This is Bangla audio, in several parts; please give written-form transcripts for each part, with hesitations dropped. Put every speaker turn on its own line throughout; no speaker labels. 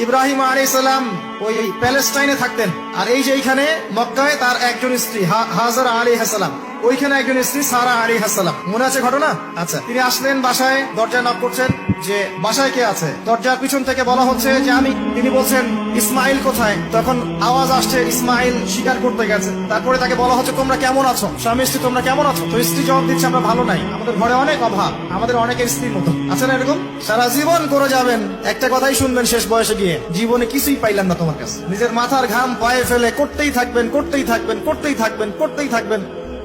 ইব্রাহিম আলাইহিস সালাম ওই প্যালেস্টাইনে থাকতেন, আর এই যে এইখানে মক্কায় তার একজন স্ত্রী হাজারা আলাইহিস সালাম, ওইখানে একজন স্ত্রী সারা আলাইহিস সালাম। মনে আছে ঘটনা? আচ্ছা, তিনি আসলেন বাসায়, দরজায় নক করছেন যে বাসায় কে আছে। দরজার পিছন থেকে বলা হচ্ছে যে আমি। তিনি বলছেন ইসমাইল কোথায়? তখন আওয়াজ আসছে ইসমাইল শিকার করতে গেছে। তারপরে তাকে বলা হচ্ছে তোমরা কেমন আছো, স্বামী স্ত্রী তোমরা কেমন আছো? তো স্ত্রী জবাব দিচ্ছে আমরা ভালো নাই, আমাদের ঘরে অনেক অভাব, আমাদের অনেকের স্ত্রীর মতো আছে না এরকম। সারা জীবন করে যাবেন, একটা কথাই শুনবেন শেষ বয়সে গিয়ে, জীবনে কিছুই পাইলাম না তোমার কাছে। নিজের মাথার ঘাম পায়ে ফেলে করতেই থাকবেন, করতেই থাকবেন, করতেই থাকবেন, করতেই থাকবেন,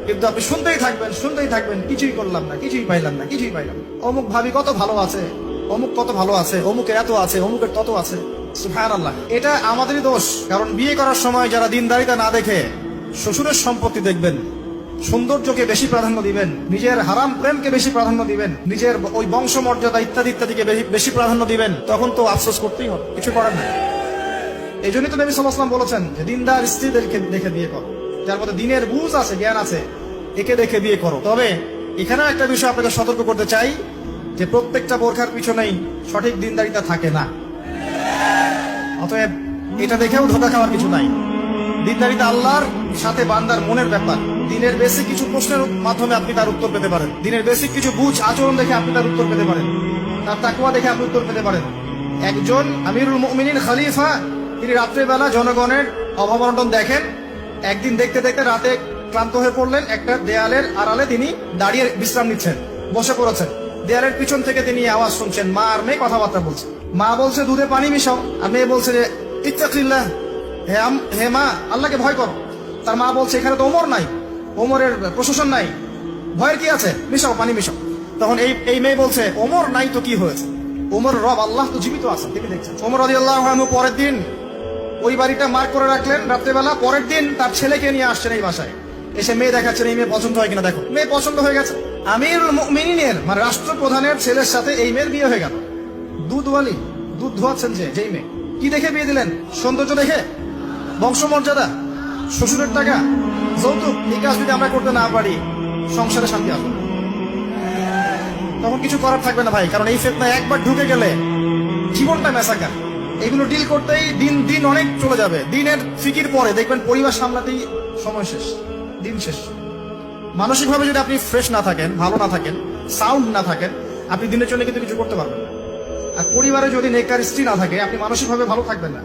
কিন্তু আপনি শুনতেই থাকবেন, শুনতেই থাকবেন, কিছুই করলাম না, কিছুই পাইলাম না, কিছুই পাইলাম। অমুক ভাবি কত ভালো আছে, অমুক কত ভালো আছে, অমুকের এত আছে, অমুকের তত আছে। সুবহানাল্লাহ। এটা আমাদেরই দোষ, কারণ বিয়ে করার সময় যারা দিনদারিতা না দেখে শ্বশুরের সম্পত্তি দেখবেন, সৌন্দর্যকে বেশি প্রাধান্য দিবেন, নিজের হারাম প্রেমকে বেশি প্রাধান্য দিবেন, নিজের ওই বংশমর্যাদা ইত্যাদি ইত্যাদিকে বেশি প্রাধান্য দিবেন, তখন তো আফসোস করতেই হবে, কিছু করার নাই। এই জন্যই তো নবী সাল্লাল্লাহু আলাইহি ওয়াসাল্লাম বলেছেন যে দিনদার স্ত্রীদেরকে দেখে বিয়ে করো, যার মধ্যে দিনের বুঝ আছে, জ্ঞান আছে, একে দেখে বিয়ে করো। তবে এখানেও একটা বিষয় আপনাকে সতর্ক করতে চাই যে প্রত্যেকটা বোরখার পিছনেই সঠিক দিনদারিতা থাকে না। অতএব এটা দেখেও ধোঁকা খাওয়ার কিছু নাই। দিনদারিতা আল্লাহর সাথে বান্দার মনের ব্যাপার। দিনের বেসিক কিছু প্রশ্নের মাধ্যমে আপনি তার উত্তর পেতে পারেন, দিনের বেসিক কিছু বুঝ আচরণ দেখে আপনি তার উত্তর পেতে পারেন, তার তাকওয়া দেখে আপনি উত্তর পেতে পারেন। একজন আমিরুল মুমিনিন খলিফা, তিনি রাত্রেবেলা জনগণের অভাব অনটন দেখেন। একদিন দেখতে দেখতে রাতে ক্লান্ত হয়ে পড়লেন, একটা দেয়ালের আড়ালে তিনি দাঁড়িয়ে বিশ্রাম নিচ্ছেন, বসে পড়েছেন। দেয়ালের পিছন থেকে তিনি আওয়াজ শুনছেন, মা আর মেয়ে কথাবার্তা বলছে। মা বলছে দুধে পানি মিশাও, আর মেয়ে বলছে যে ইত্তাকিল্লাহ, হে মা, আল্লাহকে ভয় করো। তার মা বলছে এখানে তো ওমর নাই, ওমরের প্রশাসন নাই, ভয়ের কি আছে, মিশাও, পানি মিশাও। তখন এই মেয়ে বলছে ওমর নাই তো কি হয়েছে, ওমর রব আল্লাহ তো জীবিত আছেন, তিনি দেখছেন। ওমর রাদিয়াল্লাহু আনহু পরের দিন ওই বাড়িটা মার্ক করে রাখলেন রাত্রেবেলা। পরের দিন তার ছেলেকে নিয়ে আসছেন এই বাসায়, এসে মেয়ে দেখাচ্ছেন, এই মেয়ে পছন্দ হয় কিনা দেখো। মেয়ে পছন্দ হয়ে গেছে। আমিরুল মুমিনিনের মানে রাষ্ট্রপ্রধানের ছেলের সাথে এই মেয়ের বিয়ে হয়ে গেল। দুধওয়ালি, দুধ ধোয়াচ্ছেন যেই মেয়ে। কি দেখে বিয়ে দিলেন? সৌন্দর্য দেখে? বংশমর্যাদা? শ্বশুরের টাকা? যৌতুক? এই কাজ যদি আমরা করতে না পারি, সংসারে শান্তি আসবে না, তখন কিছু করার থাকবে না ভাই। কারণ এই ফিতনায় একবার ঢুকে গেলে জীবনটা মেসাকার। এগুলো ডিল করতেই দিন দিন অনেক চলে যাবে। দিনের ফিকির পরে দেখবেন পরিবার সামলাতেই সময় শেষ, দিন শেষ। মানসিকভাবে যদি আপনি ফ্রেশ না থাকেন, ভালো না থাকেন, সাউন্ড না থাকেন, আপনি দিনের জন্য কিন্তু কিছু করতে পারবেন না। আর পরিবারে যদি নেককার স্ত্রী না থাকে, আপনি মানসিকভাবে ভালো থাকবেন না,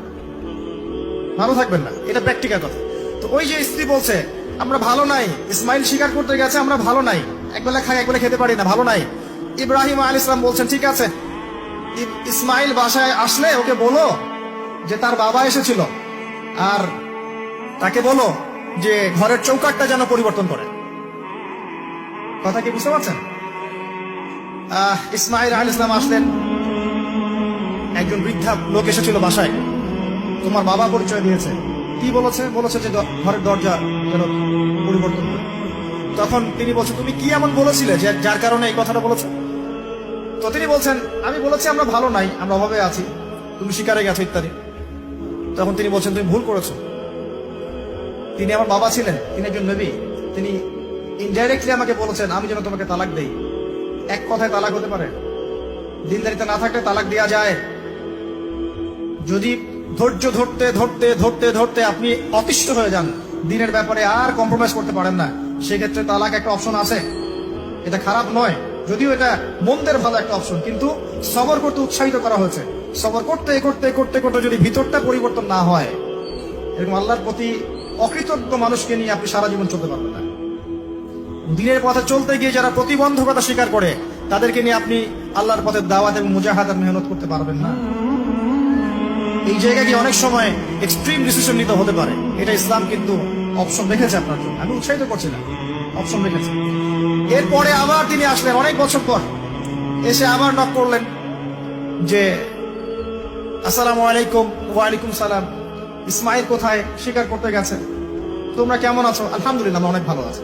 ভালো থাকবেন না। এটা প্র্যাকটিক্যাল কথা। তো ওই যে স্ত্রী বলছে আমরা ভালো নাই, ইসমাইল শিকার করতে গেছে, আমরা ভালো নাই, একবেলা খাই একবেলা খেতে পারি না, ভালো নাই। ইব্রাহিম আলাইহিস সালাম বলছেন ঠিক আছে, ইসমাইল বাসায় আসলে ওকে বলো যে তার বাবা এসেছিল, আর তাকে বলো যে ঘরের চৌকাটটা যেন পরিবর্তন করে। কথা কি বুঝতে পারছেন? ইসমাইল আলাইহিস সালাম আসলেন, একজন বৃদ্ধা লোক এসেছিল বাসায়, তোমার বাবা পরিচয় দিয়েছে। কি বলেছে? বলেছে যে ঘরের দরজা যেন পরিবর্তন করে। তখন তিনি বলছেন তুমি কি এমন বলেছিলে যার কারণে এই কথাটা বলেছে? তো তিনি বলছেন আমি বলেছি আমরা ভালো নাই, আমরা অভাবে আছি, তুমি শিকারে গেছো ইত্যাদি। তখন তিনি বলছেন তুমি ভুল করেছো। তিনি আমার বাবা ছিলেন, তিনি একজন নবী, তিনি ইনডাইরেক্টলি আমাকে বলেছেন আমি যেন তোমাকে তালাক দেই। এক কথায় তালাক হতে পারে? দিনদারিতা না থাকলে তালাক দেওয়া যায়। যদি ধৈর্য ধরতে ধরতে ধরতে ধরতে আপনি অতিষ্ঠ হয়ে যান, দিনের ব্যাপারে আর কম্প্রোমাইজ করতে পারেন না, সেক্ষেত্রে তালাক একটা অপশন আছে। এটা খারাপ নয়, যদিও এটা মন্দের ভালো একটা অপশন, কিন্তু সবর করতে উৎসাহিত করা হয়েছে। সবর করতে করতে করতে করতে যদি ভিতরটা পরিবর্তন না হয়, এরকম আল্লাহর প্রতি অকৃতজ্ঞ মানুষকে নিয়ে আপনি সারা জীবন চলতে পারবেন না। দিনের পথে চলতে গিয়ে যারা প্রতিবন্ধকতা স্বীকার করে, তাদেরকে নিয়ে আপনি আল্লাহর পথে দাওয়াত এবং মুজাহাদার মেহনত করতে পারবেন না। এই জায়গায় গিয়ে অনেক সময় এক্সট্রিম ডিসিশন নিতে হতে পারে। এটা ইসলাম কিন্তু অপশন রেখেছে আপনার জন্য, আমি উৎসাহিত করছি না, অপশন রেখেছে। এরপরে আবার তিনি আসলেন অনেক বছর পর, এসে আবার নক করলেন যে আসসালামু আলাইকুম। ওয়ালাইকুম সালাম। ইসমাইল কোথায়? শিকার করতে গেছে। তোমরা কেমন আছো? আলহামদুলিল্লাহ আমরা অনেক ভালো আছি।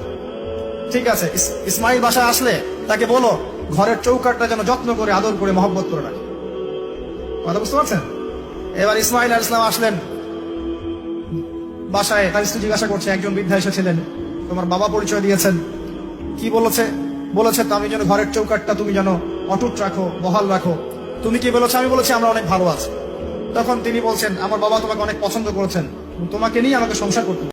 ঠিক আছে, ইসমাইল বাসায় আসলে তাকে বলো ঘরের চৌকাটটা যেন যত্ন করে আদর করে মহব্বত করে রাখে। কথা বুঝতে পারছেন? এবার ইসমাইল আলাইহিস সালাম আসলেন বাসায়, তার স্ত্রী জিজ্ঞাসা করছে, একজন বৃদ্ধা এসেছিলেন, তোমার বাবা পরিচয় দিয়েছেন। কি বলেছে? বলেছে তো আমি যেন ঘরের চৌকাটটা তুমি যেন অটুট রাখো, বহাল রাখো। তুমি কি বলেছো? আমি বলেছি আমরা অনেক ভালো আছি। তখন তিনি বলছেন, আমার বাবা তোমাকে অনেক পছন্দ করেছেন, তোমাকে নিয়ে আমাকে সংসার করতে হবে।